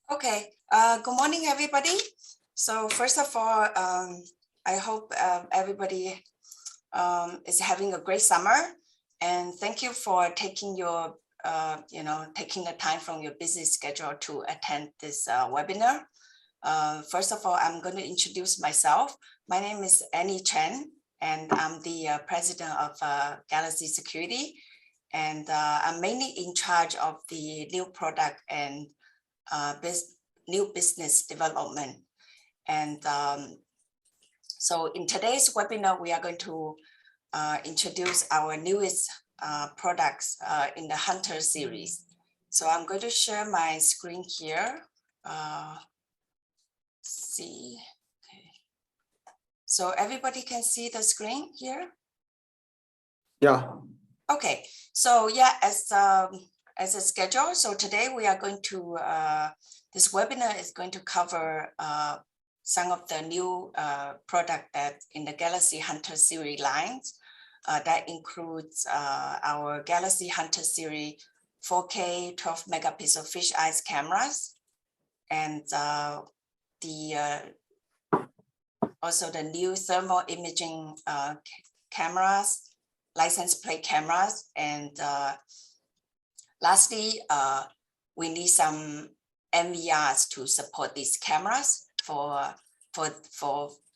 Okay, good morning, everybody. So first of all, I hope everybody is having a great summer, and thank you for taking your, taking the time from your busy schedule to attend this webinar. First of all, I'm going to introduce myself. My name is Annie Chen, and I'm the president of Galaxy Security, and I'm mainly in charge of the new product and new business development. And so in today's webinar, we are going to introduce our newest products in the Hunter series. So I'm going to share my screen here. See, okay. So everybody can see the screen here? Yeah. Okay, so yeah, as a schedule, so today we are going to, this webinar is going to cover some of the new product that in the Galaxy Hunter series lines. That includes our Galaxy Hunter series 4K 12 megapixel fisheye cameras, and also the new thermal imaging cameras, license plate cameras, and lastly, we need some NVRs to support these cameras for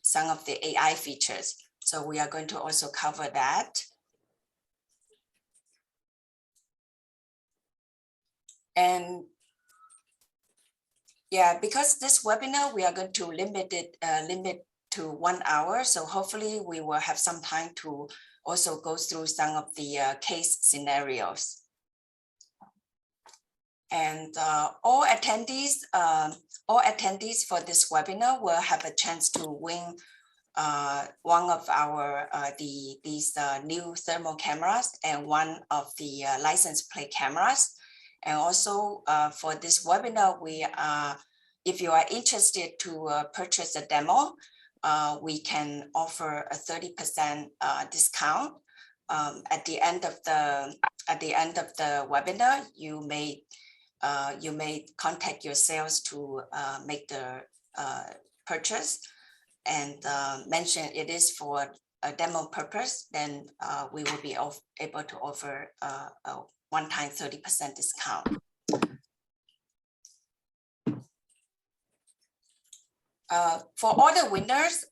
some of the AI features. So we are going to also cover that. And yeah, because this webinar, we are going to limit to 1 hour. So hopefully we will have some time to also go through some of the case scenarios. And all attendees for this webinar will have a chance to win one of our these new thermal cameras and one of the license plate cameras. And also for this webinar, if you are interested to purchase a demo, we can offer a 30% discount. At the end of the webinar, you may contact your sales to make the purchase and mention it is for a demo purpose. Then we will be able to offer a one-time 30% discount. For all the winners,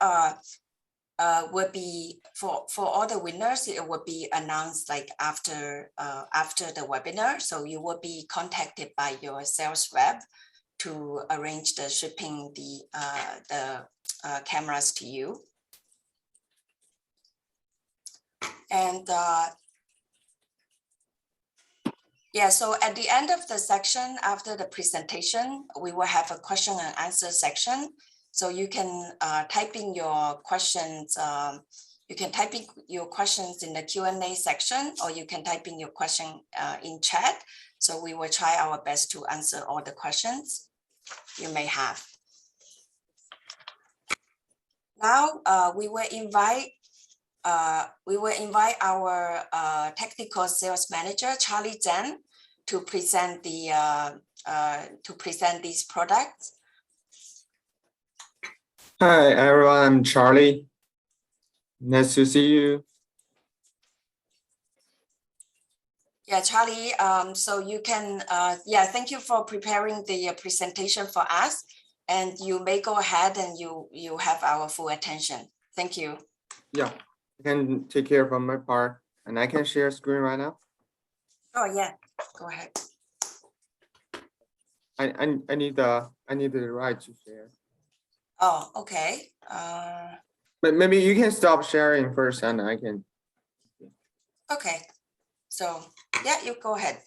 it will be announced like after the webinar. So you will be contacted by your sales rep to arrange the shipping the cameras to you. And yeah, so at the end of the section, after the presentation, we will have a question and answer section. So you can type in your questions. You can type in your questions in the Q&A section, or you can type in your question in chat. So we will try our best to answer all the questions you may have. Now we will invite our technical sales manager, Charlie Zhang, to present these products. Hi everyone, I'm Charlie. Nice to see you. Yeah, Charlie. So you can, thank you for preparing the presentation for us. And you may go ahead and you have our full attention. Thank you. Yeah, I can take care of my part, and I can share screen right now. Oh yeah, go ahead. I need the right to share. Oh, okay. But maybe you can stop sharing first, and I can. Okay. So yeah, you go ahead.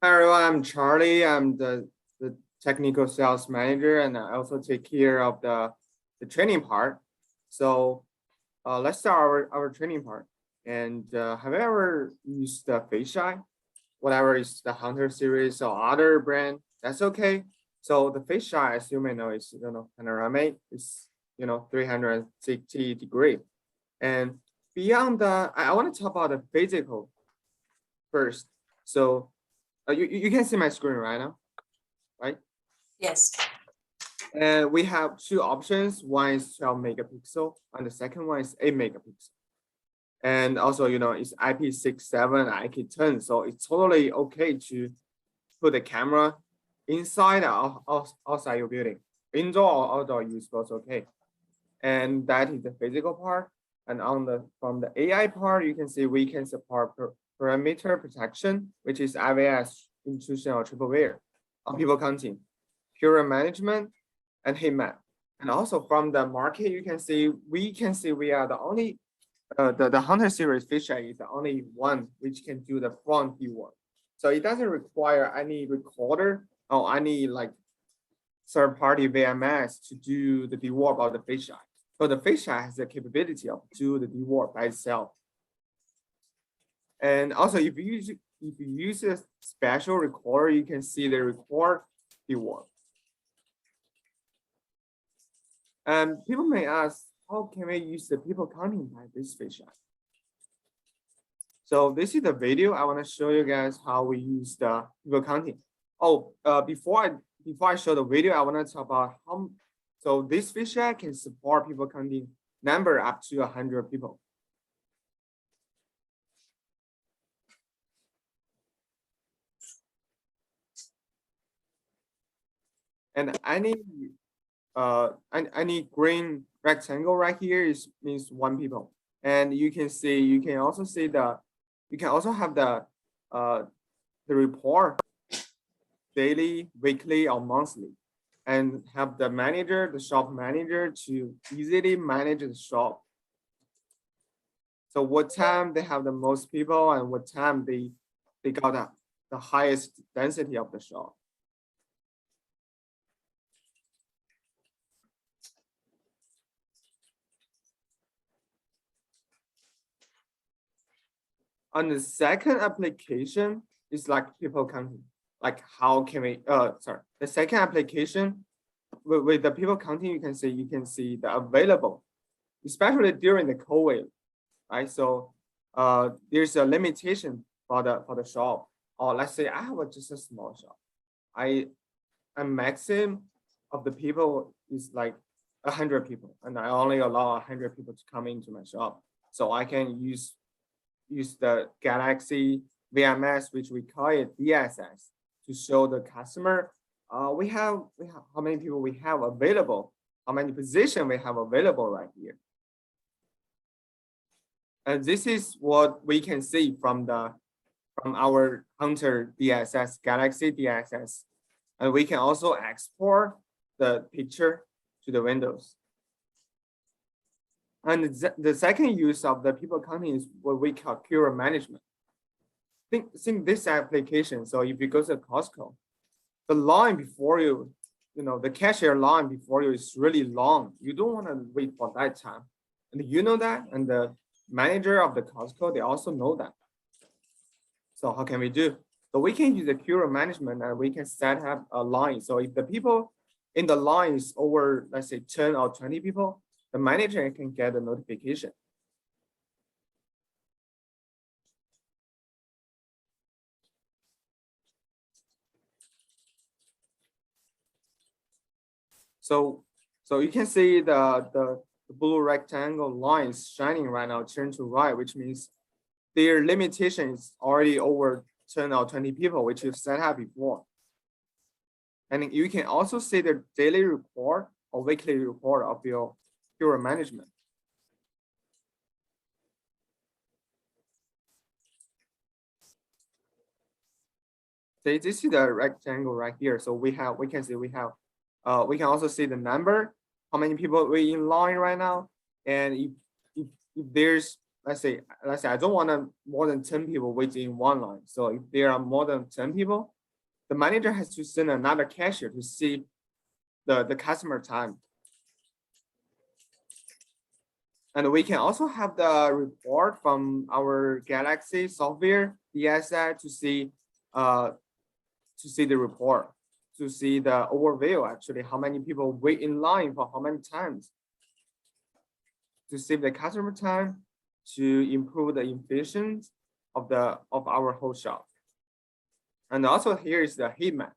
Hi everyone, I'm Charlie. I'm the technical sales manager, and I also take care of the training part. So let's start our training part. And have you ever used the Fisheye? Whatever is the Hunter series or other brand, that's okay. So the Fisheye, as you may know, is panoramic. It's 360 degree. And beyond that, I want to talk about the physical first. So you can see my screen right now, right? Yes. And we have two options. One is 12 megapixel, and the second one is 8 megapixel. And also, it's IP67, IP10, so it's totally okay to put the camera inside or outside your building. Indoor or outdoor use both okay. And that is the physical part. And from the AI part, you can see we can support parameter protection, which is IVS, intrusion or triple layer, on people counting, pure management, and heat map. And also from the market, you can see we are the only the Hunter series Fisheye is the only one which can do the front view work. So it doesn't require any recorder or any like third-party VMS to do the dewarp of the fisheye. So the fisheye has the capability of do the dewarp by itself. And also, if you use a special recorder, you can see the record dewarp. And people may ask, how can we use the people counting by this fisheye? So this is the video. I want to show you guys how we use the people counting. Oh, before I show the video, I want to talk about how. So this fisheye can support people counting number up to 100 people. And any green rectangle right here means 1 people. And you can also have the report daily, weekly, or monthly, and have the shop manager to easily manage the shop. So what time they have the most people and what time they got the highest density of the shop. On the second application is like people counting. Like how can we, the second application with the people counting, you can see the available, especially during the COVID, right? So there's a limitation for the shop. Or let's say I have just a small shop. A maximum of the people is like 100 people, and I only allow 100 people to come into my shop. So I can use the Galaxy VMS, which we call it DSS, to show the customer we have how many people we have available, how many positions we have available right here. And this is what we can see from our Hunter DSS, Galaxy DSS. And we can also export the picture to the windows. And the second use of the people counting is what we call pure management. Think this application. So if you go to Costco, the line before you, the cashier line before you is really long. You don't want to wait for that time. And you know that, and the manager of the Costco, they also know that. So how can we do? So we can use the pure management and we can set up a line. So if the people in the line is over, let's say 10 or 20 people, the manager can get a notification. So you can see the blue rectangle lines shining right now turn to right, which means their limitation is already over 10 or 20 people, which you set up before. And you can also see the daily report or weekly report of your pure management. So this is the rectangle right here. So we can also see the number, how many people we in line right now. And if there's, let's say I don't want more than 10 people waiting in one line. So if there are more than 10 people, the manager has to send another cashier to see the customer time. And we can also have the report from our Galaxy software DSI to see the report, to see the overview, actually, how many people wait in line for how many times, to save the customer time, to improve the efficiency of our whole shop. And also here is the heat map.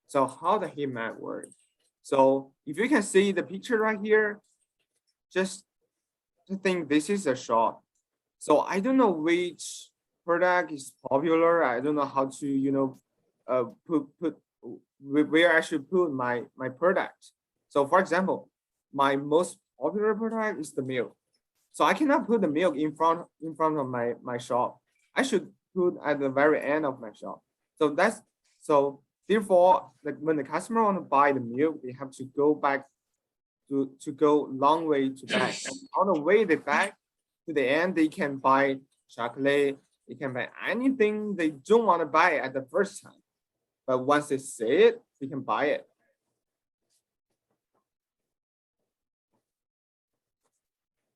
So how the heat map works. So if you can see the picture right here, just to think this is a shot. So I don't know which product is popular. I don't know how to, put where I should put my product. So for example, my most popular product is the milk. So I cannot put the milk in front of my shop. I should put at the very end of my shop. So therefore, like when the customer want to buy the milk, they have to go back to go long way to back. And on the way they back to the end, they can buy chocolate, they can buy anything they don't want to buy at the first time. But once they say it, they can buy it.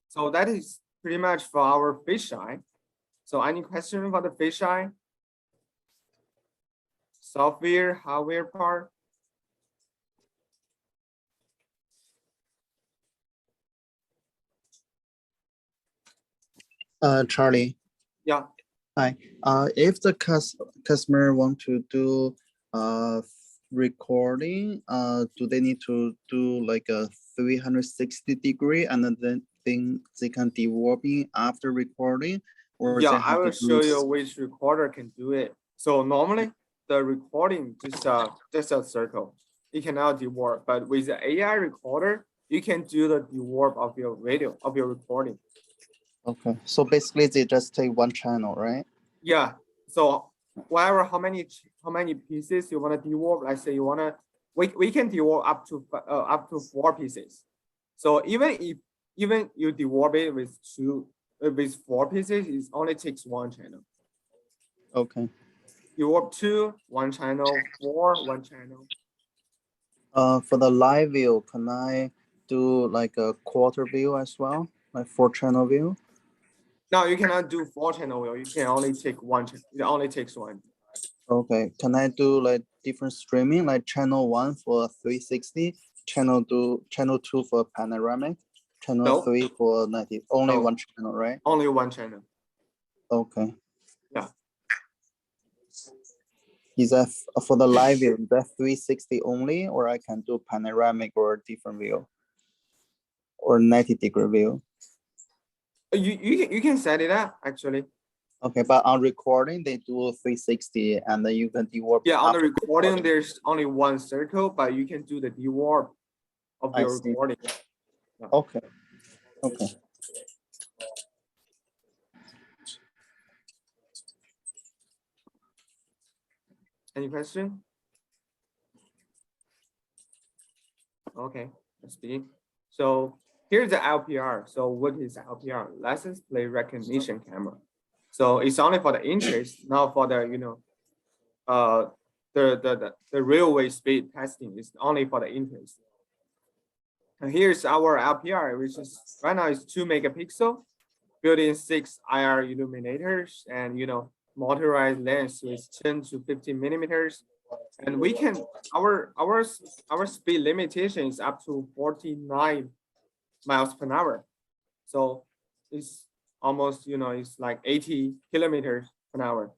So that is pretty much for our fisheye. So any question about the fisheye? Software, hardware part? Charlie. Yeah. Hi. If the customer want to do recording, do they need to do like a 360-degree and then they can developing after recording, or yeah, they I have will to show do you which recorder can do it. So normally the recording just a circle. It cannot dewarp, but with the AI recorder, you can do the dewarp of your video, of your recording. Okay, so basically they just take one channel, right? Yeah. So whatever how many pieces you want to dewarp, let's say you want to, we can dewarp up to 4 pieces. So even you dewarp it with 4 pieces, it only takes 1 channel. Okay. Dewarp 2, 1 channel, 4, 1 channel. For the live view, can I do like a quarter view as well, like 4-channel view? No, you cannot do 4 channel view. You can only take 1. It only takes 1. Okay, can I do like different streaming, like channel 1 for 360, channel 2 for panoramic, channel No. 3 for 90? Only No. 1 channel, right? Only 1 channel. Okay. Yeah. Is that for the live view? Is that 360 only, or I can do panoramic or different view, or 90-degree view? You can set it up actually. Okay, but on recording they do 360, and then you can dewarp. Yeah, on the recording there's only 1 circle, but you can do the dewarp of your recording. Yeah. Okay. Okay. Any question? Okay, let's begin. So here's the LPR. So what is LPR? License plate recognition camera. So it's only for the interest, not for the the railway speed testing. Is only for the interest. And here's our LPR, which is right now is 2 megapixel, built-in 6 IR illuminators, and motorized lens with 10 to 15 millimeters. And we can our speed limitation is up to 49 miles per hour. So it's almost it's like 80 kilometers per hour.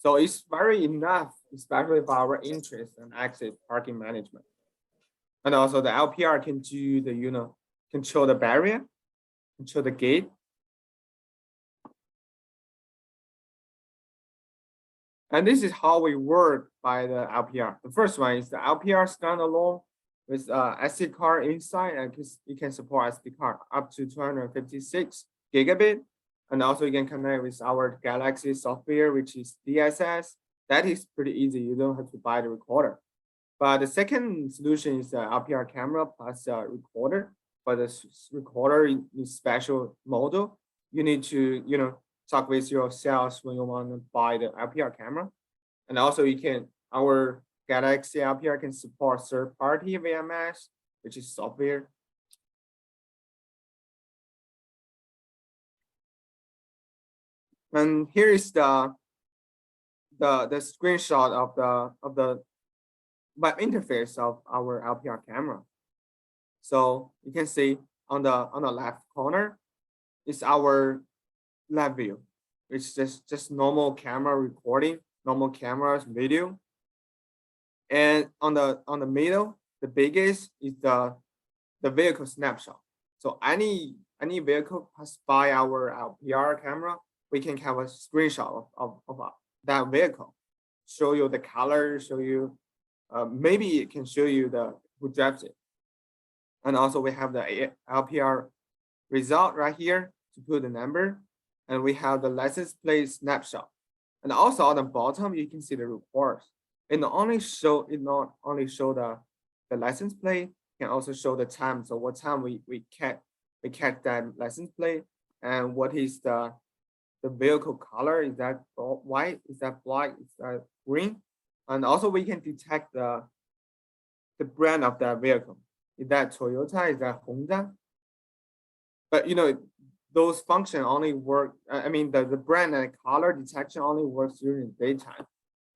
So it's very enough, especially for our interest and active parking management. And also the LPR can do the control the barrier, control the gate. And this is how we work by the LPR. The first one is the LPR standalone with SD card inside, and it can support SD card up to 256 gigabit. And also you can connect with our Galaxy software, which is DSS. That is pretty easy. You don't have to buy the recorder. But the second solution is the LPR camera plus recorder. But the recorder in special model, you need to talk with your sales when you want to buy the LPR camera. And also our Galaxy LPR can support third-party VMS, which is software. And here is the screenshot of the web interface of our LPR camera. So you can see on the left corner is our live view, which is just normal camera recording normal cameras, video. And on the middle, the biggest is the vehicle snapshot. So any vehicle pass by our LPR camera, we can have a screenshot of that vehicle, show you the color, show you, maybe it can show you the who drives it. And also we have the LPR result right here to put the number, and we have the license plate snapshot. And also on the bottom, you can see the reports. It not only show the license plate, can also show the time. So what time we catch that license plate, and what is the vehicle color? Is that white? Is that black? Is that green? And also we can detect the brand of that vehicle. Is that Toyota? Is that Honda? But you know, those function only work. I mean, the brand and color detection only works during the daytime,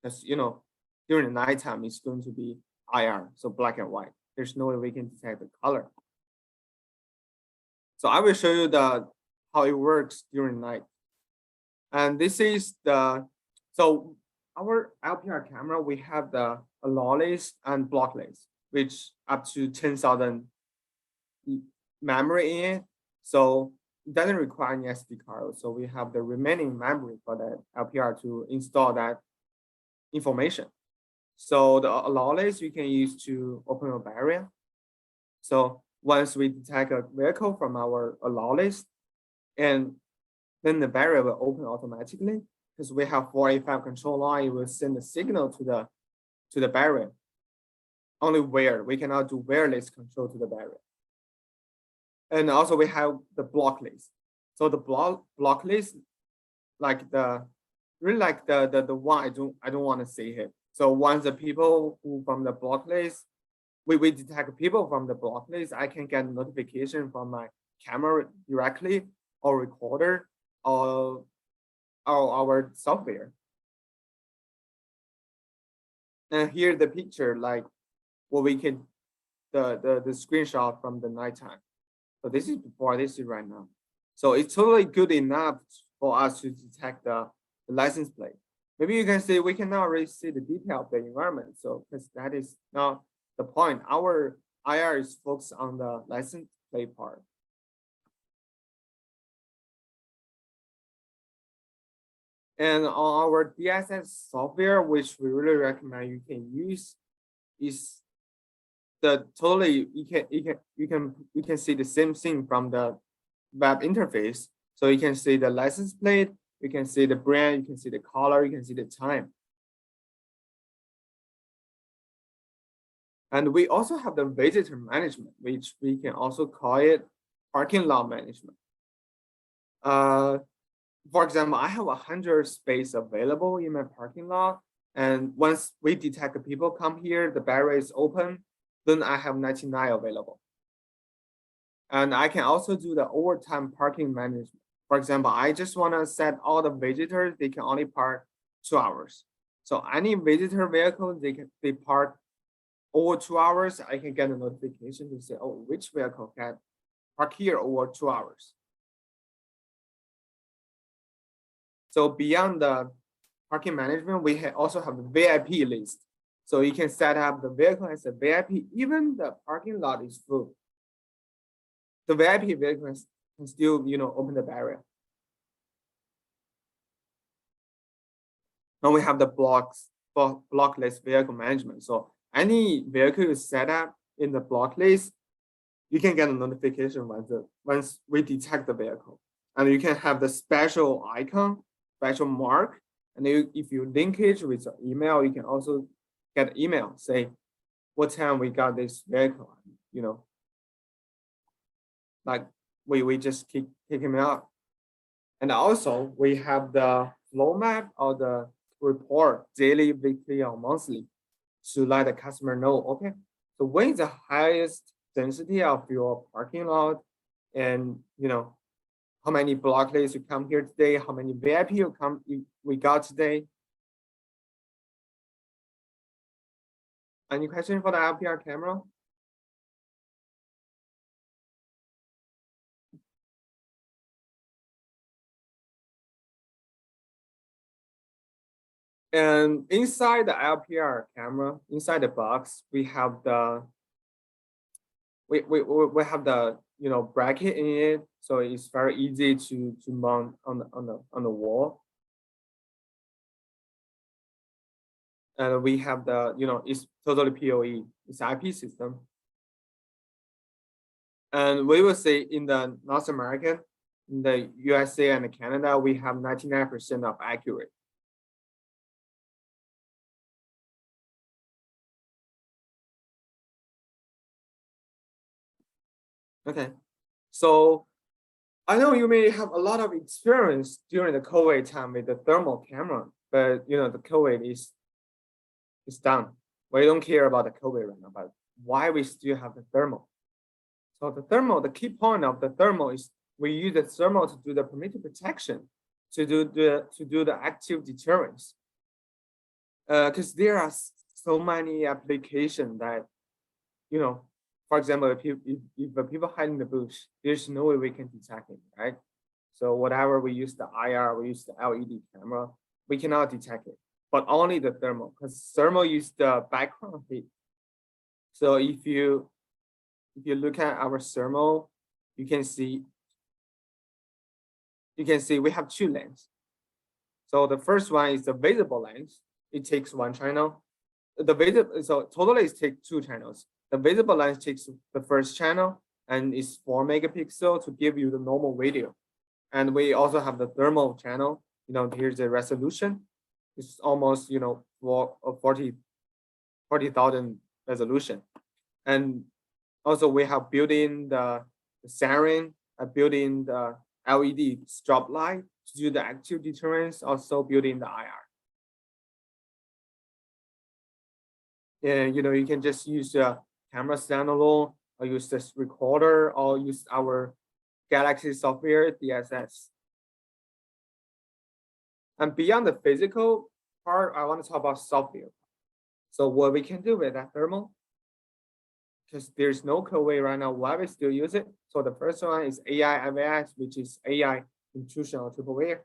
because you know, during the nighttime it's going to be IR, so black and white. There's no way we can detect the color. So I will show you how it works during night. And this is so our LPR camera, we have the lawless and blockless, which up to 10,000 memory in it. So it doesn't require any SD card. So we have the remaining memory for the LPR to install that information. So the lawless you can use to open a barrier. So once we detect a vehicle from our lawless, and then the barrier will open automatically, because we have 485 control line. It will send a signal to the barrier. Only where we cannot do wireless control to the barrier. And also we have the block list. So the block list, like the one I don't want to say here. So once the people who from the block list, we detect people from the block list, I can get notification from my camera directly, or recorder, or our software. And here the picture, like what we can, the screenshot from the nighttime. So this is before, this is right now. So it's totally good enough for us to detect the license plate. Maybe you can say we cannot really see the detail of the environment. So because that is not the point. Our IR is focused on the license plate part. And on our DSS software, which we really recommend you can use, is the totally you can see the same thing from the web interface. So you can see the license plate, you can see the brand, you can see the color, you can see the time. And we also have the visitor management, which we can also call it parking lot management. For example, I have 100 space available in my parking lot. And once we detect people come here, the barrier is open, then I have 99 available. And I can also do the overtime parking management. For example, I just want to set all the visitors, they can only park 2 hours. So any visitor vehicle, they park over 2 hours, I can get a notification to say, oh, which vehicle can park here over 2 hours. So beyond the parking management, we also have the VIP list. So you can set up the vehicle as a VIP, even the parking lot is full. The VIP vehicle can still, open the barrier. Now we have the blockless vehicle management. So any vehicle you set up in the block list, you can get a notification once we detect the vehicle. And you can have the special icon, special mark. And if you link it with your email, you can also get email, say what time we got this vehicle, like we just kick him out. And also we have the flow map or the report, daily, weekly, or monthly, to let the customer know, okay, so when is the highest density of your parking lot, and how many block lists you come here today, how many VIP we got today. Any question for the LPR camera? And inside the LPR camera, inside the box, we have the we have the bracket in it, so it's very easy to mount on the wall. And we have the it's totally PoE, it's IP system. And we will say in the North American, in the USA and Canada, we have 99% of accurate. Okay, so I know you may have a lot of experience during the COVID time with the thermal camera, but the COVID is done. We don't care about the COVID right now, but why we still have the thermal? So the thermal, the key point of the thermal is we use the thermal to do the perimeter protection, to do the active deterrence. Because there are so many applications that, for example, if the people hide in the bush, there's no way we can detect it, right? So whatever we use the IR, we use the LED camera, we cannot detect it, but only the thermal, because thermal use the background heat. So if you look at our thermal, you can see we have two lens. So the first one is the visible lens. It takes one channel. So totally it takes two channels. The visible lens takes the first channel and is 4 megapixel to give you the normal video. And we also have the thermal channel. Here's the resolution. It's almost 40,000 resolution. And also we have built in the siren, built in the LED strip light to do the active deterrence, also built in the IR. And you can just use the camera standalone, or use this recorder, or use our Galaxy software DSS. And beyond the physical part, I want to talk about software. So what we can do with that thermal, because there's no code way right now, why we still use it. So the first one is AI NVRs, which is AI intrusion or triple layer.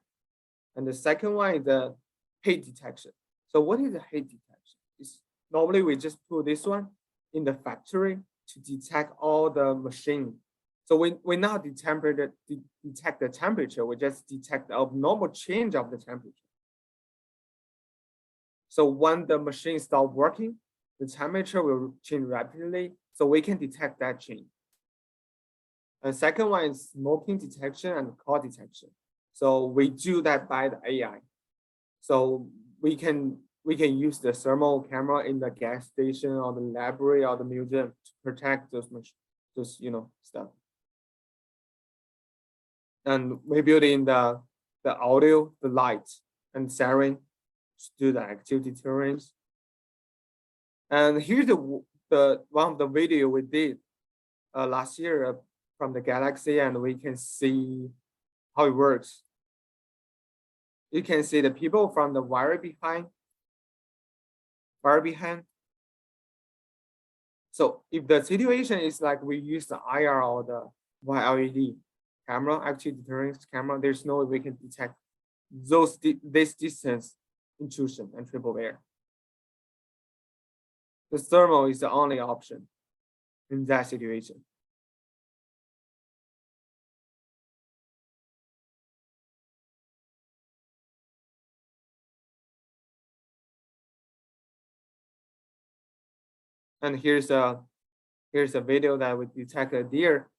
And the second one is the heat detection. So what is the heat detection? It's normally we just put this one in the factory to detect all the machine. So we not detect the temperature, we just detect the abnormal change of the temperature. So when the machine stops working, the temperature will change rapidly, so we can detect that change. And second one is smoking detection and cold detection. So we do that by the AI. So we can use the thermal camera in the gas station or the library or the museum to protect those stuff. And we build in the audio, the light, and siren to do the active deterrence. And here's the one of the video we did last year from the Galaxy, and we can see how it works. You can see the people from the wire behind. So if the situation is like we use the IR or the LED camera, active deterrence camera, there's no way we can detect this distance intrusion and triple layer. The thermal is the only option in that situation. And here's a video that would detect a deer.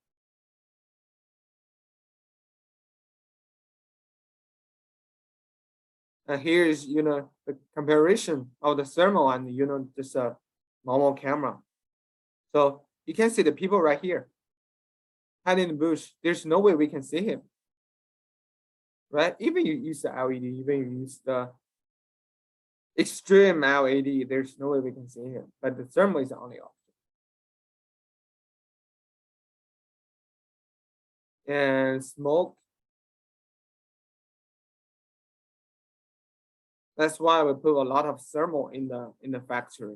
And here is the comparison of the thermal and just a normal camera. So you can see the people right here, hiding in the bush. There's no way we can see him, right? Even you use the LED, even you use the extreme LED, there's no way we can see him. But the thermal is the only option. And smoke. That's why we put a lot of thermal in the factory.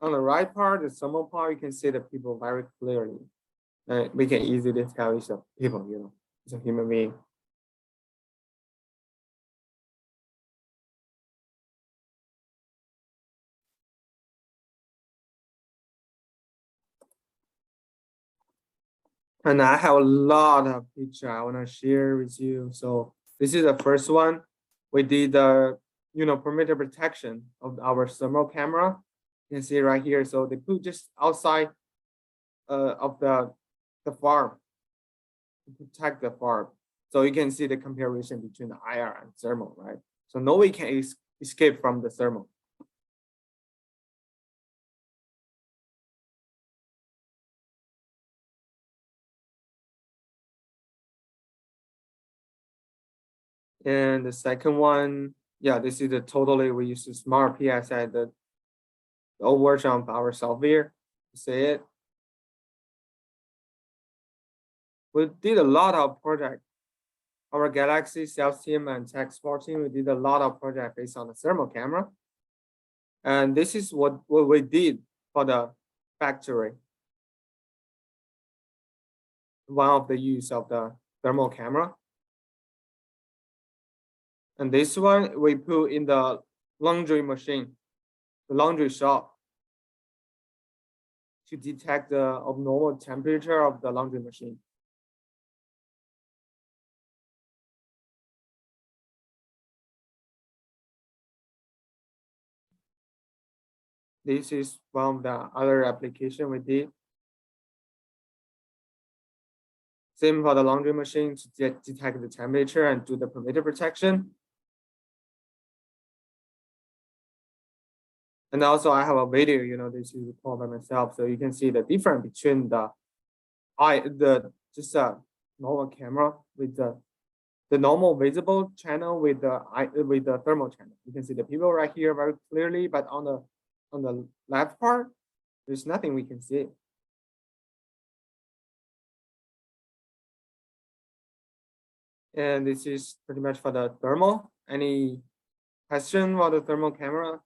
on the right part, the thermal part, you can see the people very clearly. We can easily tell it's a people, it's a human being. And I have a lot of pictures I want to share with you. So this is the first one. We did the perimeter protection of our thermal camera. You can see right here. So they put just outside of the farm to protect the farm. So you can see the comparison between the IR and thermal, right? So no way can escape from the thermal. And the second one, yeah, this is the totally, we use the smart PSI, the old version of our software to say it. We did a lot of projects. Our Galaxy sales team and tech support team, we did a lot of projects based on the thermal camera. And this is what we did for the factory. One of the use of the thermal camera. And this one we put in the laundry machine, the laundry shop, to detect the abnormal temperature of the laundry machine. This is one of the other application we did. Same for the laundry machine to detect the temperature and do the perimeter protection. And also I have a video, this is recorded by myself. So you can see the difference between just a normal camera with the normal visible channel with the thermal channel. You can see the people right here very clearly, but on the left part, there's nothing we can see. And this is pretty much for the thermal. Any question about the thermal camera?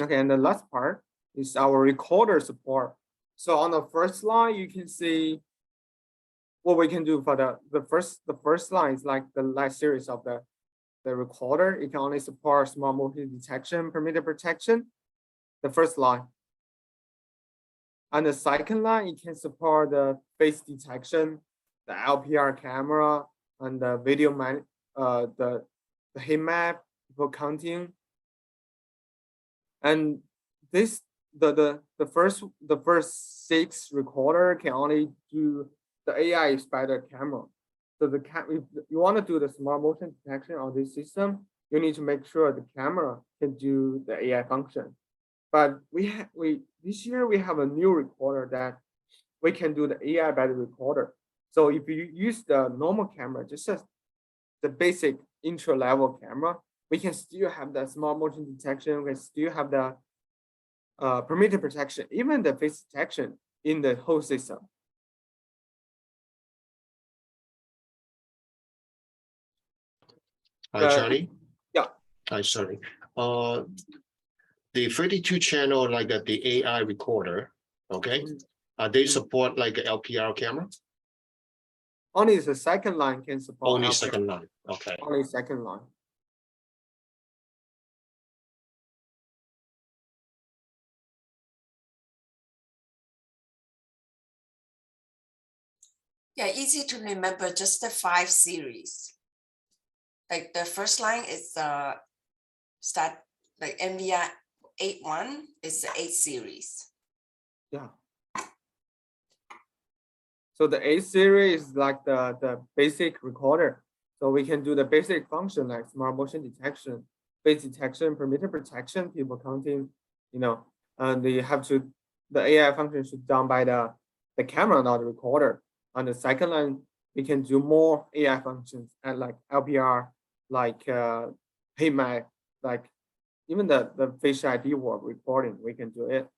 Okay, and the last part is our recorder support. So on the first line, you can see what we can do for the first line is like the last series of the recorder. It can only support small motion detection, perimeter protection, the first line. On the second line, it can support the face detection, the LPR camera, and the video the heat map for counting. And this the first 6 recorder can only do the AI spider camera. So if you want to do the smart motion detection on this system, you need to make sure the camera can do the AI function. But this year we have a new recorder that we can do the AI by the recorder. So if you use the normal camera, just as the basic intro level camera, we can still have the smart motion detection. We can still have the perimeter protection, even the face detection in the whole system. Hi, Charlie. Yeah. Hi, sorry. The 32 channel, like the AI recorder, okay? They support like an LPR camera? Only the second line can support. Only LPR. second line, okay. Only second line. Yeah, easy to remember, just the 5 series. Like the first line is start like NVR 8.1 is the 8 series. Yeah. So the A series is like the basic recorder. So we can do the basic function like smart motion detection, face detection, perimeter protection, people counting, and the AI function should done by the camera, not the recorder. On the second line, we can do more AI functions and like LPR, like heat map, like even the Fisheye DWARP recording, we can do it.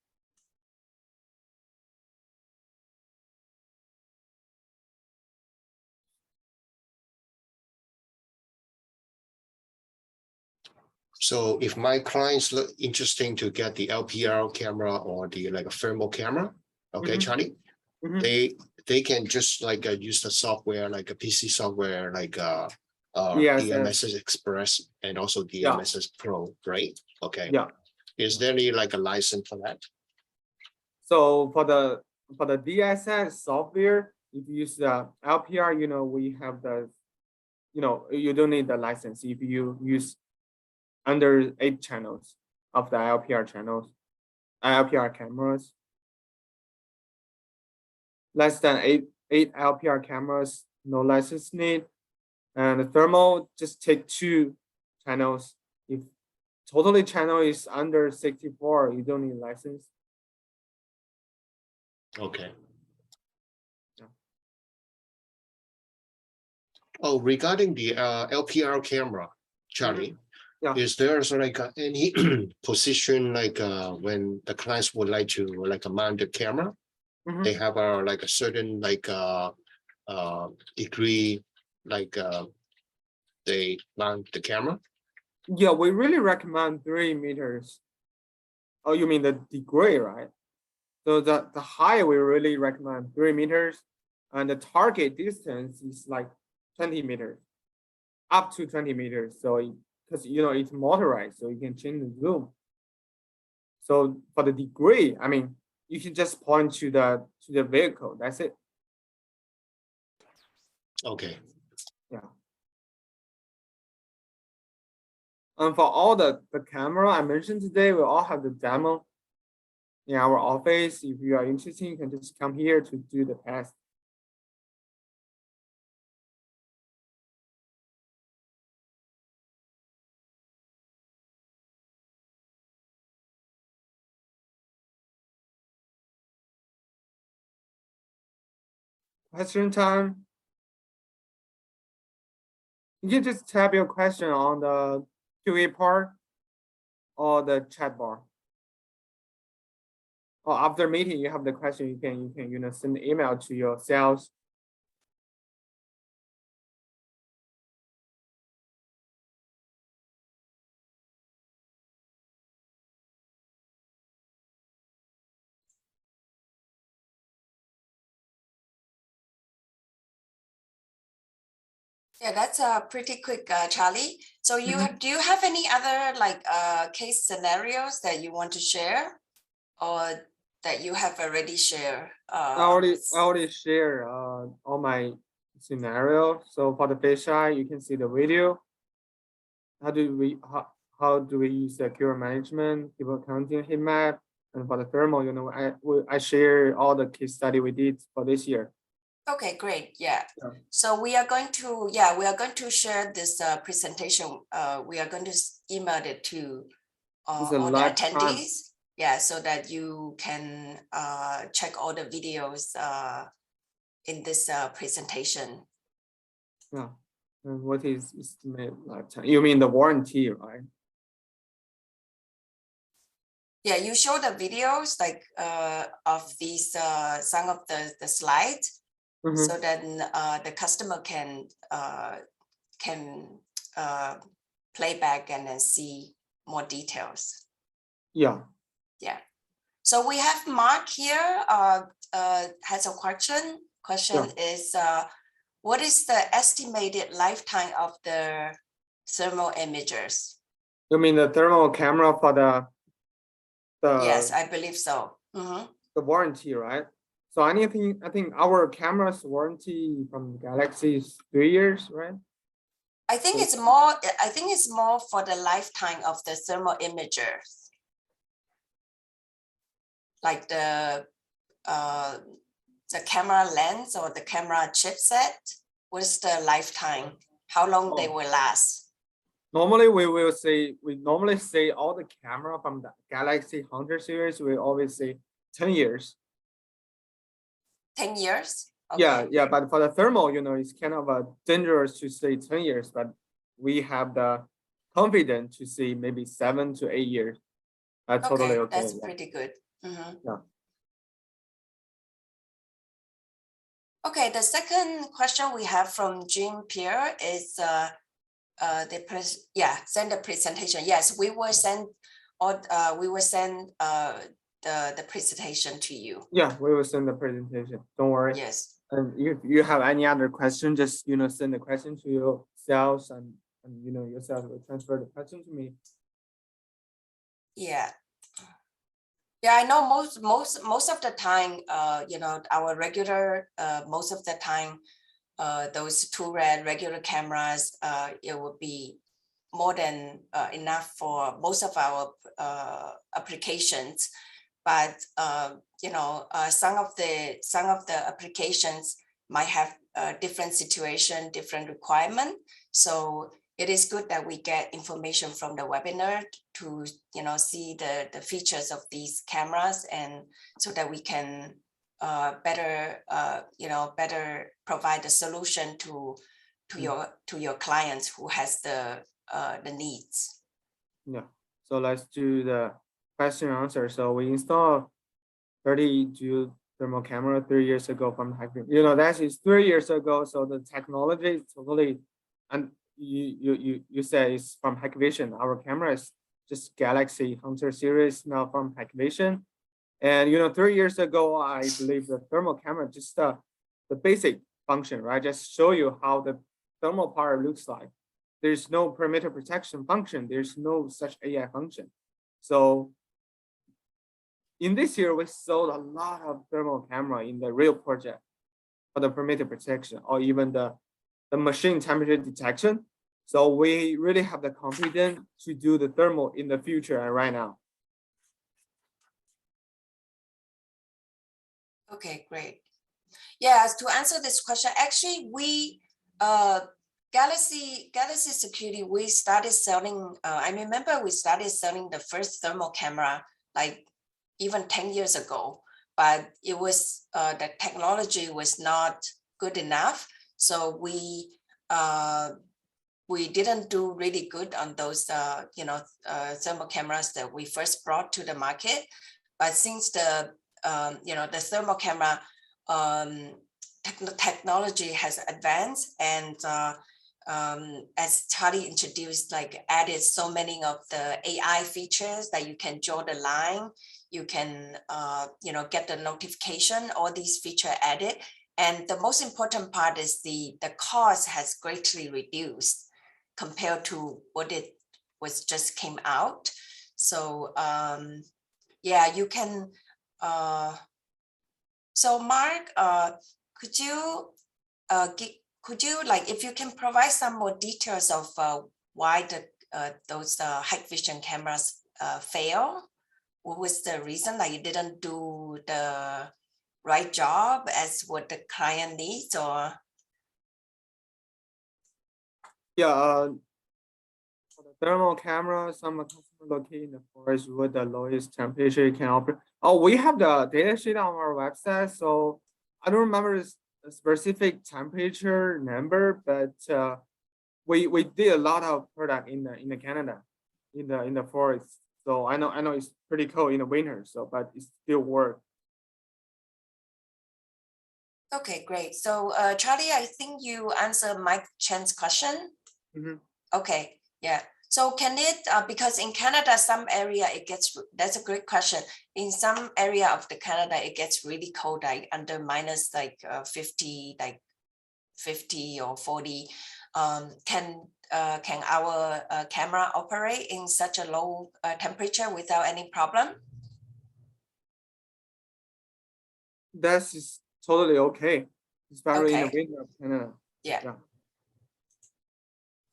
So if my clients look interesting to get the LPR camera or the like a thermal camera, okay, Mhm. Charlie, Mhm. they can just like use the software like a PC software like Yes, DMSS Express and also Yeah. DMSS Pro, right? Okay. Yeah. Is there any like a license for that? So for the DSS software, if you use the LPR, we have the, you don't need the license if you use under 8 channels of the LPR channels, LPR cameras. Less than eight LPR cameras, no license need. And the thermal, just take 2 channels. If totally channel is under 64, you don't need license. Okay. Yeah. Oh, regarding the LPR camera, Charlie, Yeah. is there like any position like when the clients would like to like mount the camera? Mhm. They have a like a certain like degree like they mount the camera. Yeah, we really recommend 3 meters. Oh, you mean the degree, right? So the height we really recommend 3 meters, and the target distance is like 20 meters, up to 20 meters. So because it's motorized, so you can change the zoom. So for the degree, I mean, you can just point to the vehicle. That's it. Okay. Yeah. And for all the camera I mentioned today, we all have the demo in our office. If you are interested, you can just come here to do the test. Question time. You can just type your question on the QA part or the chat bar. Or after meeting, you have the question, you can send an email to your sales. Yeah, that's pretty quick, Charlie. So do you have any other like case scenarios that you want to share, or that you have already shared? I already share all my scenario. So for the fisheye, you can see the video. How do we use secure management, people counting heat map, and for the thermal, I share all the case study we did for this year. Okay, great. Yeah. Yeah. So we are going to share this presentation. We are going to email it to It's a all the live time. attendees. Yeah, so that you can check all the videos in this presentation. Yeah. And what is estimated lifetime? You mean the warranty, right? Yeah, you show the videos like of these some of the slides, so then the customer can play back and then see more details. Yeah. Yeah. So we have Mark here has a question. Question is what is the estimated lifetime of the thermal imagers? You mean the thermal camera for the Yes, I believe so. the warranty, right? So I think our camera's warranty from Galaxy is 3 years, right? I think it's more for the lifetime of the thermal imagers. Like the camera lens or the camera chipset. What is the lifetime? How long they will last? Normally we normally say all the camera from the Galaxy Hunter series, we always say 10 years. 10 years? Okay. Yeah, but for the thermal, it's kind of dangerous to say 10 years, but we have the confidence to say maybe 7 to 8 years. That's totally okay. That's pretty good. Yeah. Okay, the second question we have from Jim Pierre is send the presentation. Yes, we will send the presentation to you. Yeah, we will send the presentation. Don't worry. Yes. And if you have any other question, just send the question to your sales and your sales will transfer the question to me. Yeah. Yeah, I know most of the time, our regular, most of the time, those two regular cameras, it will be more than enough for most of our applications. But some of the applications might have a different situation, different requirement. So it is good that we get information from the webinar to see the features of these cameras, and so that we can better provide a solution to your clients who has the needs. Yeah. So let's do the question and answer. So we installed 30 geothermal camera 3 years ago from Hikvision. That is 3 years ago. So the technology is totally, and you say it's from Hikvision. Our camera is just Galaxy Hunter series now from Hikvision. And 3 years ago, I believe the thermal camera just the basic function, right? Just show you how the thermal part looks like. There's no perimeter protection function. There's no such AI function. So in this year, we sold a lot of thermal camera in the real project for the perimeter protection or even the machine temperature detection. So we really have the confidence to do the thermal in the future and right now. Okay, great. Yeah, to answer this question, actually, we Galaxy Security, we started selling. I remember we started selling the first thermal camera like even 10 years ago, but it was the technology was not good enough, so we didn't do really good on those thermal cameras that we first brought to the market. But since the thermal camera technology has advanced, and as Charlie introduced, like added so many of the AI features that you can draw the line, you can get the notification, all these features added. And the most important part is the cost has greatly reduced compared to what it was just came out. So yeah, you can. So Mark, could you if you can provide some more details of why those Hikvision cameras fail? What was the reason? Like you didn't do the right job as what the client needs, or? Yeah, for the thermal camera, some customer located in the forest with the lowest temperature you can operate. Oh, we have the data sheet on our website, so I don't remember a specific temperature number, but we did a lot of product in the Canada, in the forest. So I know it's pretty cold in the winter, so but it still works. Okay, great. So Charlie, I think you answered Mike Chen's question. Mm-hmm. Okay, yeah. So can it, because in Canada, some area it gets, that's a great question. In some area of the Canada, it gets really cold, like under minus like 50, like 50 or 40. Can our camera operate in such a low temperature without any problem? That is totally okay, especially in the Okay. winter of Canada. Yeah. Yeah.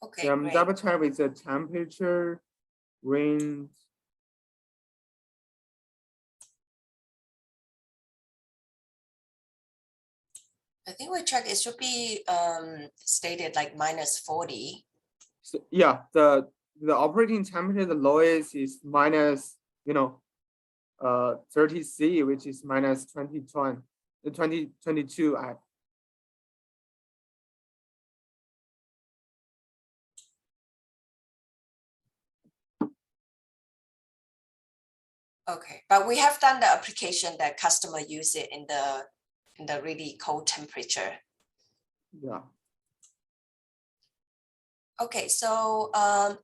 Okay, Yeah, great. double check with the temperature range. I think we check, it should be stated like minus 40. So yeah, the operating temperature, the lowest is minus 30 C, which is minus 2022 at. Okay, but we have done the application that customer use it in the really cold temperature. Yeah. Okay, so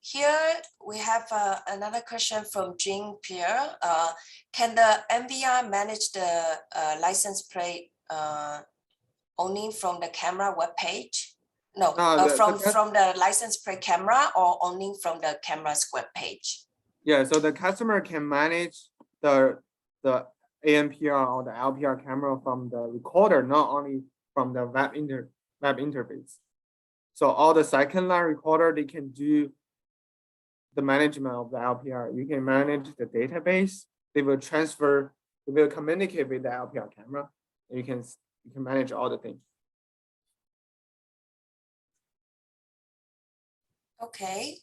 here we have another question from Jean Pierre. Can the NVR manage the license plate only from the camera webpage? No, from the license plate camera or only from the camera's webpage? Yeah, so the customer can manage the ANPR or the LPR camera from the recorder, not only from the web interface. So all the second line recorder, they can do the management of the LPR. You can manage the database. They will communicate with the LPR camera. You can manage all the things. Okay.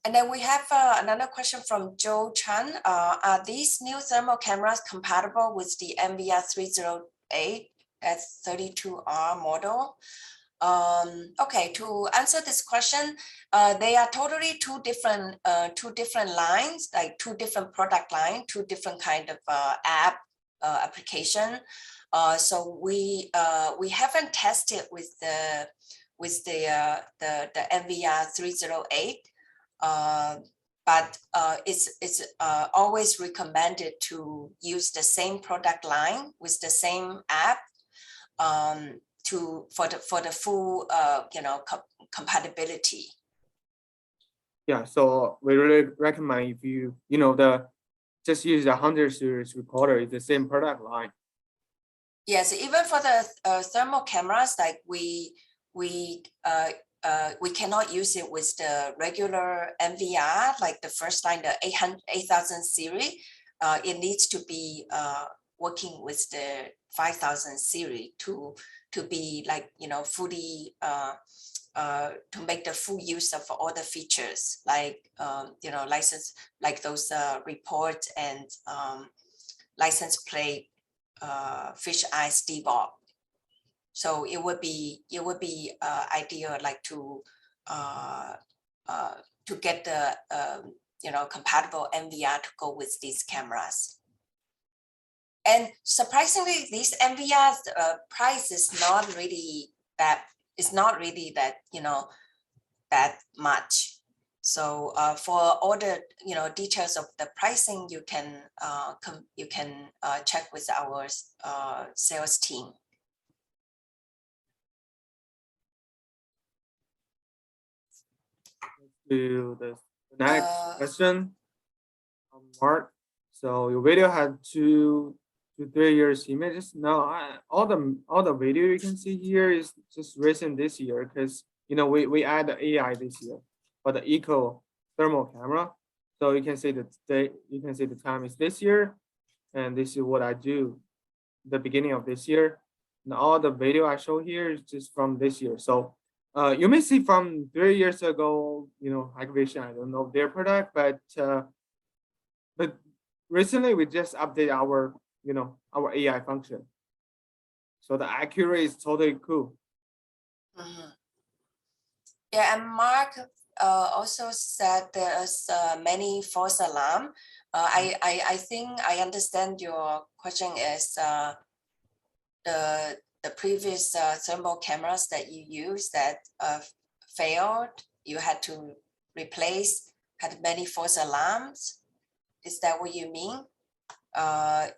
And then we have another question from Joe Chan. Are these new thermal cameras compatible with the NVR 308 S32R model? Okay, to answer this question, they are totally two different lines, like two different product line, two different kind of application. So we haven't tested with the NVR 308. But it's always recommended to use the same product line with the same app for the full compatibility. Yeah, so we really recommend if you just use the 100 series recorder, it's the same product line. Yes, even for the thermal cameras, like we cannot use it with the regular NVR, like the first line, the 8000 series. It needs to be working with the 5000 series to be like, fully, to make the full use of all the features, like, license, like those reports and license plate, fisheye debug. So it would be ideal, like to get the compatible NVR to go with these cameras. And surprisingly, these NVRs price is not really that that much. So for all the details of the pricing, you can check with our sales team. To the next question, Mark. So your video had 2 to 3 years images. Now all the video you can see here is just recent this year, because we add the AI this year for the eco thermal camera. So you can see the time is this year, and this is what I do the beginning of this year. And all the video I show here is just from this year. So you may see from 3 years ago, Activation, I don't know their product, but recently we just update our AI function. So the accuracy is totally cool. Mm-hmm. Yeah, and Mark also said there's many false alarm. I think I understand your question is the previous thermal cameras that you used that failed, you had to replace, had many false alarms. Is that what you mean?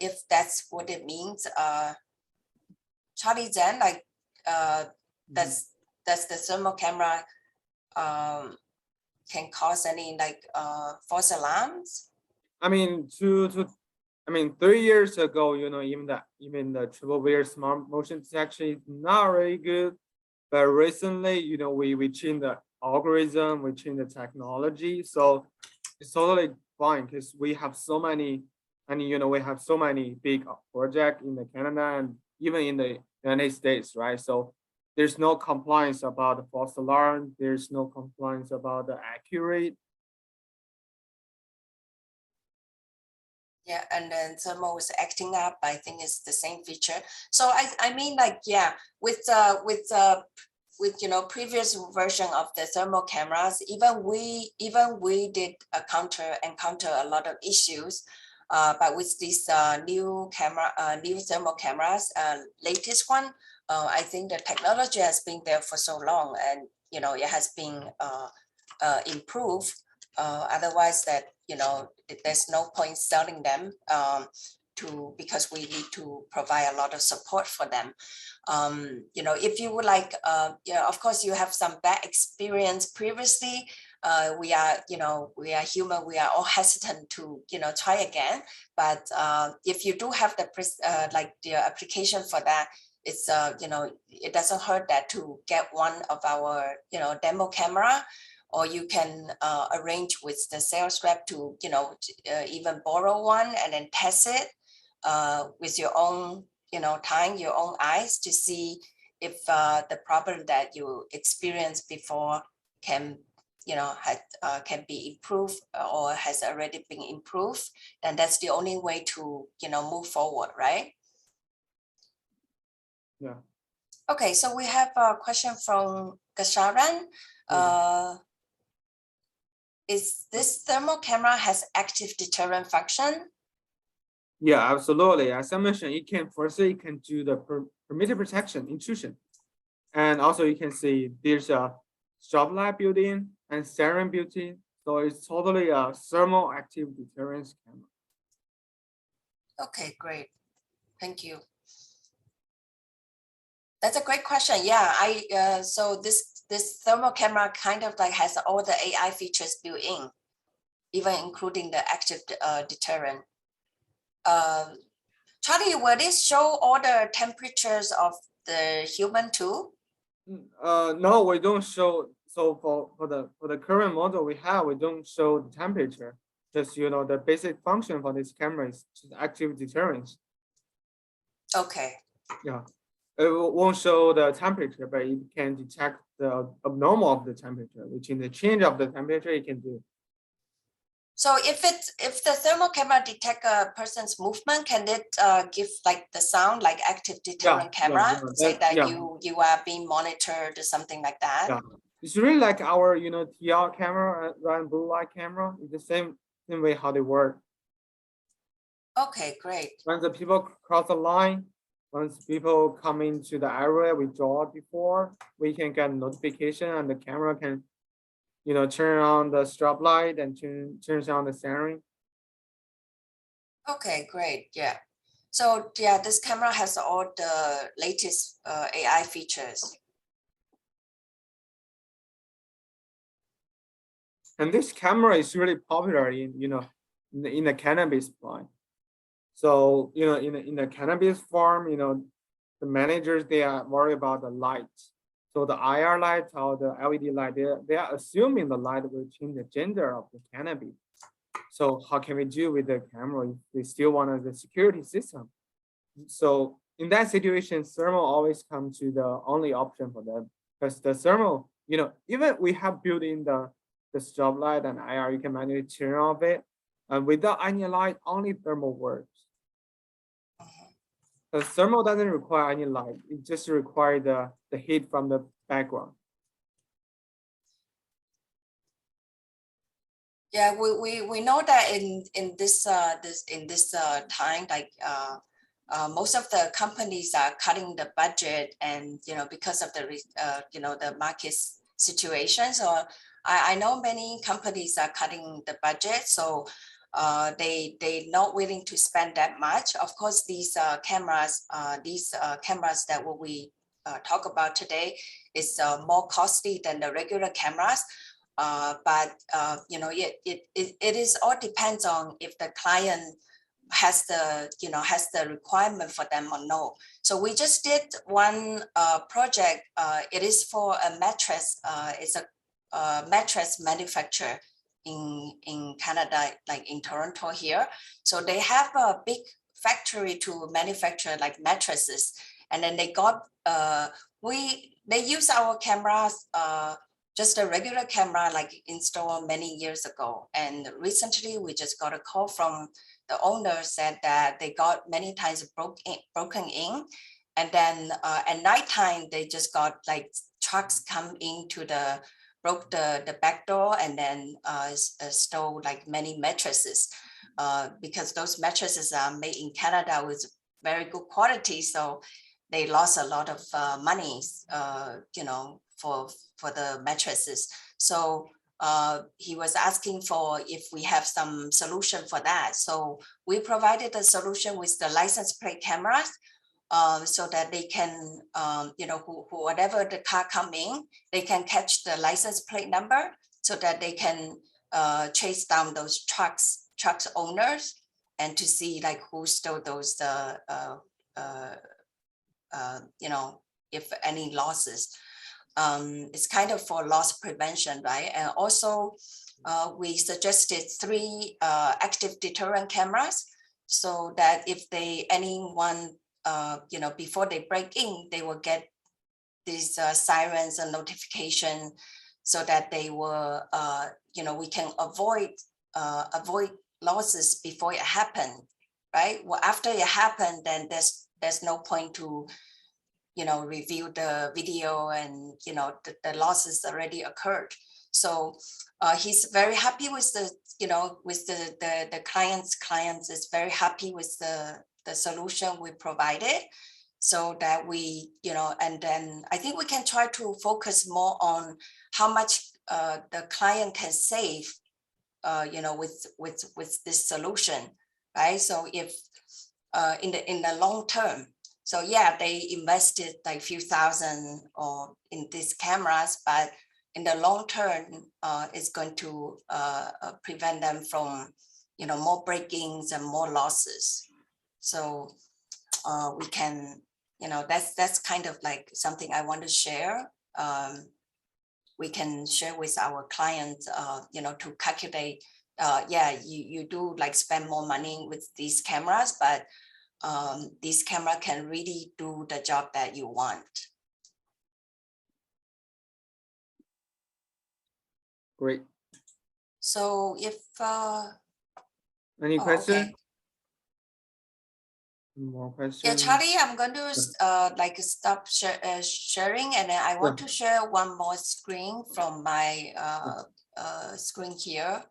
If that's what it means, Charlie, then like does the thermal camera can cause any like false alarms? I mean, 3 years ago, even the triple layer smart motion detection is not really good. But recently, we changed the algorithm, we changed the technology, so it's totally fine, because we have so many, we have so many big projects in the Canada and even in the United States, right? So there's no compliance about the false alarm. There's no compliance about the accurate. Yeah, and then thermal is acting up. I think it's the same feature. So I mean, like, yeah, with previous version of the thermal cameras, even we did encounter a lot of issues. But with this new thermal cameras, latest one, I think the technology has been there for so long, and it has been improve. Otherwise, that there's no point selling them because we need to provide a lot of support for them. If you would like, of course, you have some bad experience previously. We are human. We are all hesitant to try again. But if you do have the application for that, it's it doesn't hurt that to get one of our demo camera, or you can arrange with the sales rep to even borrow one and then test it with your own time, your own eyes, to see if the problem that you experienced before can can be improved or has already been improved. Then that's the only way to move forward, right? Yeah. Okay, so we have a question from Gasharan. Is this thermal camera has active deterrent function? Yeah, absolutely. As I mentioned, it can do the perimeter protection, intrusion. And also you can see there's a stop light built in and siren built in. So it's totally a thermal active deterrence camera. Okay, great. Thank you. That's a great question. Yeah, so this thermal camera kind of like has all the AI features built in, even including the active deterrent. Charlie, will this show all the temperatures of the human too? No, we don't show. So for the current model we have, we don't show the temperature. Just the basic function for this camera is just active deterrence. Okay. Yeah, it won't show the temperature, but it can detect the abnormal of the temperature, which in the change of the temperature it can do. So if the thermal camera detect a person's movement, can it give like the sound like active deterrent camera, say that you are being monitored or something like that? Yeah, it's really like our TR camera, red and blue light camera. It's the same way how they work. Okay, great. When the people cross the line, once people come into the area we draw before, we can get a notification and the camera can turn on the stop light and turns on the siren. Okay, great. Yeah. So yeah, this camera has all the latest AI features. And this camera is really popular in the cannabis farm. So in the cannabis farm, the managers, they are worried about the light. So the IR light or the LED light, they are assuming the light will change the gender of the cannabis. So how can we do with the camera if we still want the security system? So in that situation, thermal always come to the only option for them, because the thermal, even we have built in the stop light and IR, you can manually turn off it, and without any light, only thermal works. The thermal doesn't require any light; it just requires the heat from the background. Yeah, we know that in this time, like most of the companies are cutting the budget, and because of the the market situation. So I know many companies are cutting the budget, so they not willing to spend that much. Of course, these cameras that what we talk about today is more costly than the regular cameras. But it is all depends on if the client has the requirement for them or no. So we just did one project. It is for a mattress. It's a mattress manufacturer in Canada, like in Toronto here. So they have a big factory to manufacture like mattresses, and then they got they use our cameras. Just a regular camera like installed many years ago. And recently we just got a call from the owner, said that they got many times broken in. And then at nighttime, they just got like trucks come into broke the back door and then stole like many mattresses because those mattresses are made in Canada with very good quality. So they lost a lot of money, for the mattresses. So he was asking for if we have some solution for that. So we provided a solution with the license plate cameras, so that they can, whatever the car coming, they can catch the license plate number so that they can chase down those trucks owners and to see like who stole those, if any losses. It's kind of for loss prevention, right? And also we suggested 3 active deterrent cameras so that if anyone, before they break in, they will get these sirens and notification so that they will, we can avoid losses before it happened, right? Well, after it happened, then there's no point to, review the video and, the losses already occurred. So he's very happy with the, with the clients is very happy with the solution we provided, so that we, and then I think we can try to focus more on how much the client can save, with this solution, right? So if in the long term, so yeah, they invested like few thousand or in these cameras, but in the long term, it's going to prevent them from, more break-ins and more losses. So we can, that's kind of like something I want to share. We can share with our clients, to calculate, you do like spend more money with these cameras, but this camera can really do the job that you want. Great. So if Any questions? okay. More questions? Yeah, Charlie, I'm going to stop sharing, and then I want to share one more screen from my screen here.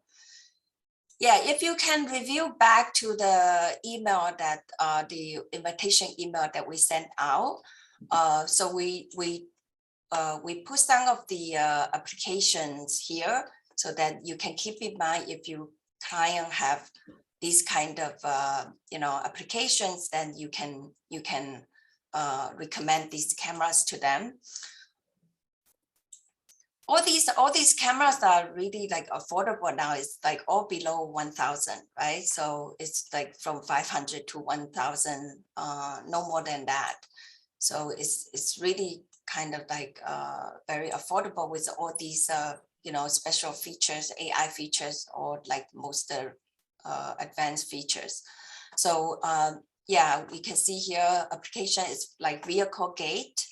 Yeah, if you can review back to the email that the invitation email that we sent out. So we put some of the applications here so that you can keep in mind if you client have these kind of applications, then you can recommend these cameras to them. All these cameras are really like affordable now. It's like all below 1,000, right? So it's like from 500 to 1,000, no more than that. So it's really kind of like very affordable with all these special features, AI features, or like most advanced features. So yeah, we can see here application is like vehicle gate,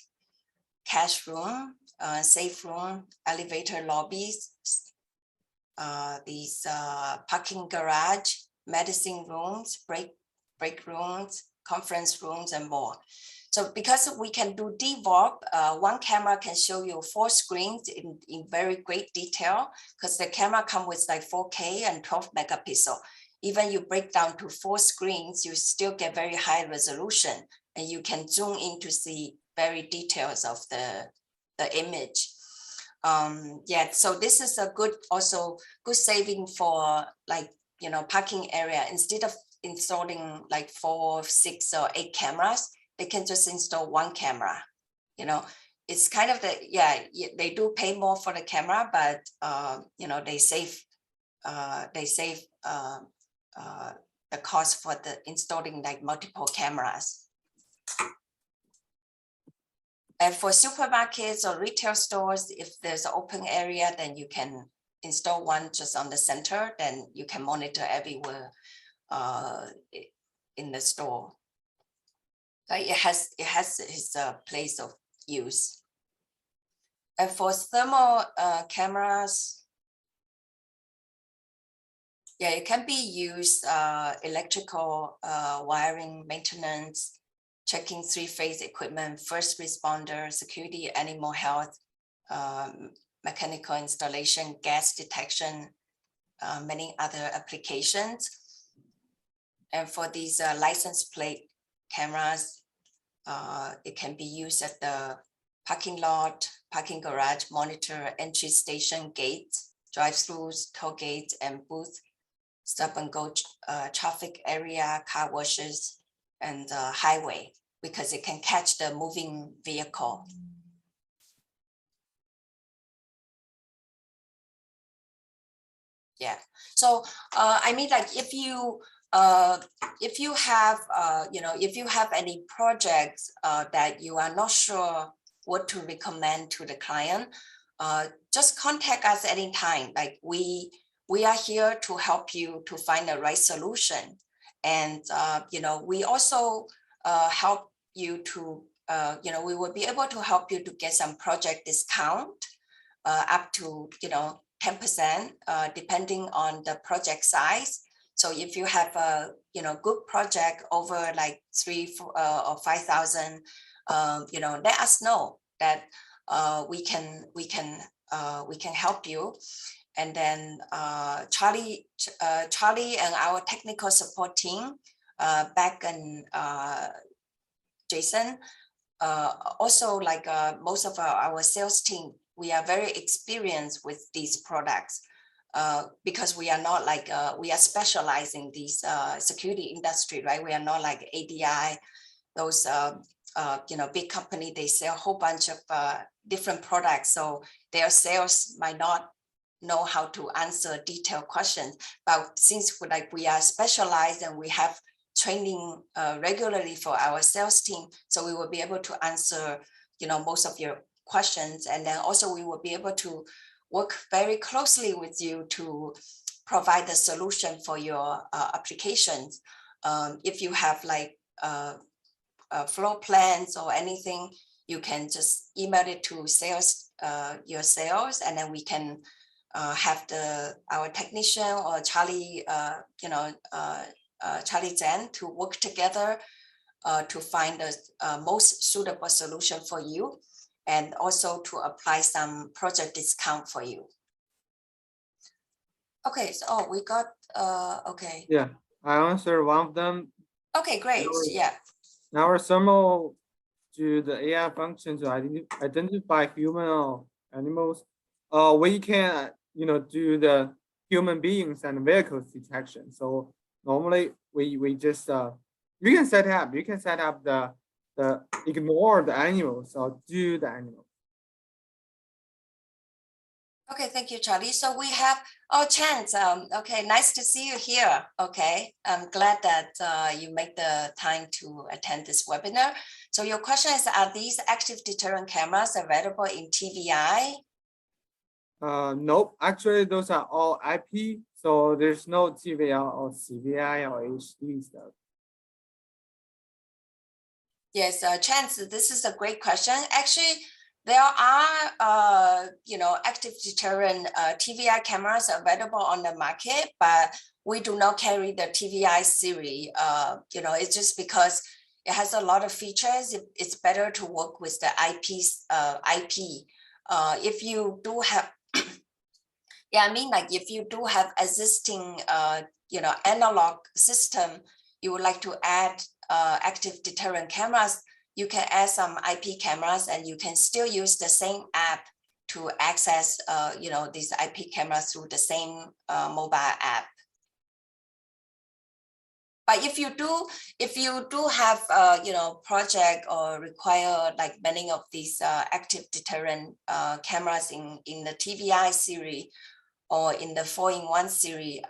cash room, safe room, elevator lobbies, these parking garage, medicine rooms, break rooms, conference rooms, and more. So because we can do DVOP, one camera can show you 4 screens in very great detail, because the camera comes with like 4K and 12 megapixel. Even you break down to 4 screens, you still get very high resolution, and you can zoom in to see very details of the image. Yeah, so this is a good saving for like, parking area. Instead of installing like 4, 6, or 8 cameras, they can just install 1 camera. It's kind of they do pay more for the camera, but they save the cost for the installing like multiple cameras. And for supermarkets or retail stores, if there's an open area, then you can install one just on the center, then you can monitor everywhere in the store. Like it has its place of use. And for thermal cameras, yeah, it can be used electrical wiring maintenance, checking 3-phase equipment, first responder, security, animal health, mechanical installation, gas detection, many other applications. And for these license plate cameras, it can be used at the parking lot, parking garage, monitor, entry station, gates, drive-throughs, toll gates, and booth, stop and go traffic area, car washes, and highway, because it can catch the moving vehicle. Yeah, so I mean, like if you have if you have any projects that you are not sure what to recommend to the client, just contact us anytime. Like we are here to help you to find the right solution. And we also help you to we will be able to help you to get some project discount up to 10% depending on the project size. So if you have a good project over like 3,000 or 5,000, let us know that we can help you. And then Charlie and our technical support team, Beck and Jason, also like most of our sales team, we are very experienced with these products because we are not like we are specializing these security industry, right? We are not like ADI, those big company. They sell a whole bunch of different products, so their sales might not know how to answer detailed questions. But since we are specialized and we have training regularly for our sales team, so we will be able to answer most of your questions. And then also we will be able to work very closely with you to provide the solution for your applications. If you have like floor plans or anything, you can just email it to sales, your sales, and then we can have our technician or Charlie, Charlie Zhang to work together to find the most suitable solution for you, and also to apply some project discount for you. Okay, so we got, okay. Yeah, I answered one of them. Okay, great, yeah. Now our thermal to the AI function to identify human or animals. We can, do the human beings and vehicles detection. So normally we just, you can set up the ignore the animals or do the animals. Okay, thank you, Charlie. So we have, Chance, okay, nice to see you here. Okay, I'm glad that you make the time to attend this webinar. So your question is, are these active deterrent cameras available in TVI? Nope, actually those are all IP. So there's no TVR or CVI or HD stuff. Yes, Chance, this is a great question. Actually, there are, active deterrent TVI cameras available on the market, but we do not carry the TVI series. It's just because it has a lot of features. It's better to work with the IP. If you do have, yeah, I mean, like if you do have existing, analog system, you would like to add active deterrent cameras, you can add some IP cameras, and you can still use the same app to access, these IP cameras through the same mobile app. But if you do have, project or require like many of these active deterrent cameras in the TVI series or in the 4-in-1 series,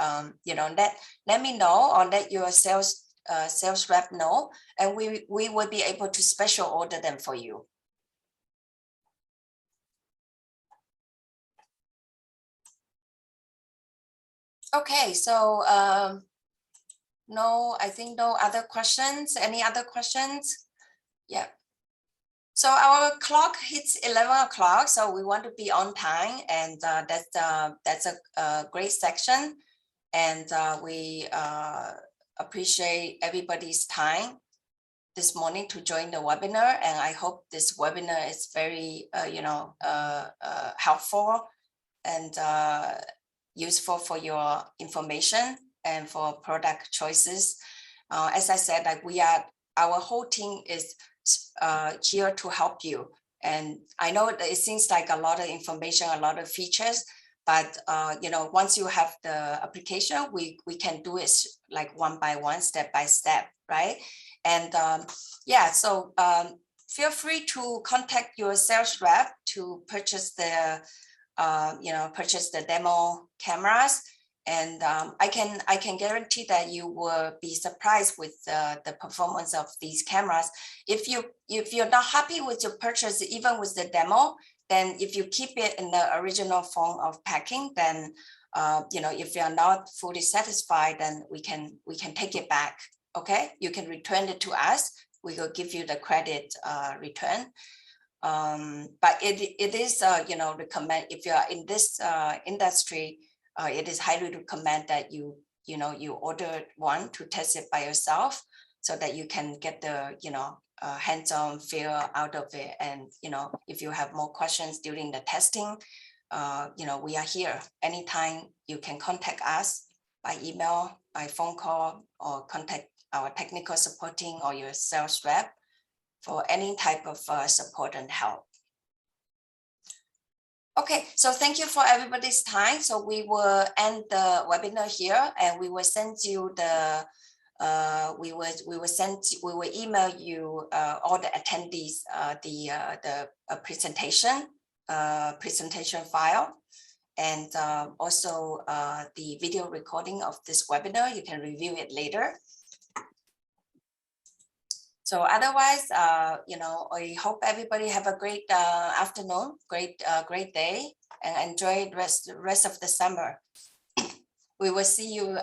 let me know, or let your sales rep know, and we will be able to special order them for you. Okay, so I think no other questions. Any other questions? Yeah. So our clock hits 11 o'clock, so we want to be on time, and that's a great section, and we appreciate everybody's time this morning to join the webinar, and I hope this webinar is very helpful and useful for your information and for product choices. As I said, like our whole team is here to help you, and I know that it seems like a lot of information, a lot of features, But once you have the application, we can do it like one by one, step by step, right? And so feel free to contact your sales rep to purchase the demo cameras. And I can guarantee that you will be surprised with the performance of these cameras. If you're not happy with your purchase, even with the demo, then if you keep it in the original form of packing, then if you're not fully satisfied, then we can take it back. Okay, you can return it to us. We will give you the credit return. But it is recommend, if you are in this industry, it is highly recommend that you order one to test it by yourself, so that you can get the hands-on feel out of it. And if you have more questions during the testing, we are here anytime. You can contact us by email, by phone call, or contact our technical supporting or your sales rep for any type of support and help. Okay, so thank you for everybody's time. So we will end the webinar here, and we will send you the we will email you all the attendees the presentation file, and also the video recording of this webinar. You can review it later. So otherwise, I hope everybody have a great afternoon, great day, and enjoy the rest of the summer. We will see you.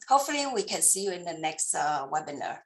Hopefully, we can see you in the next webinar.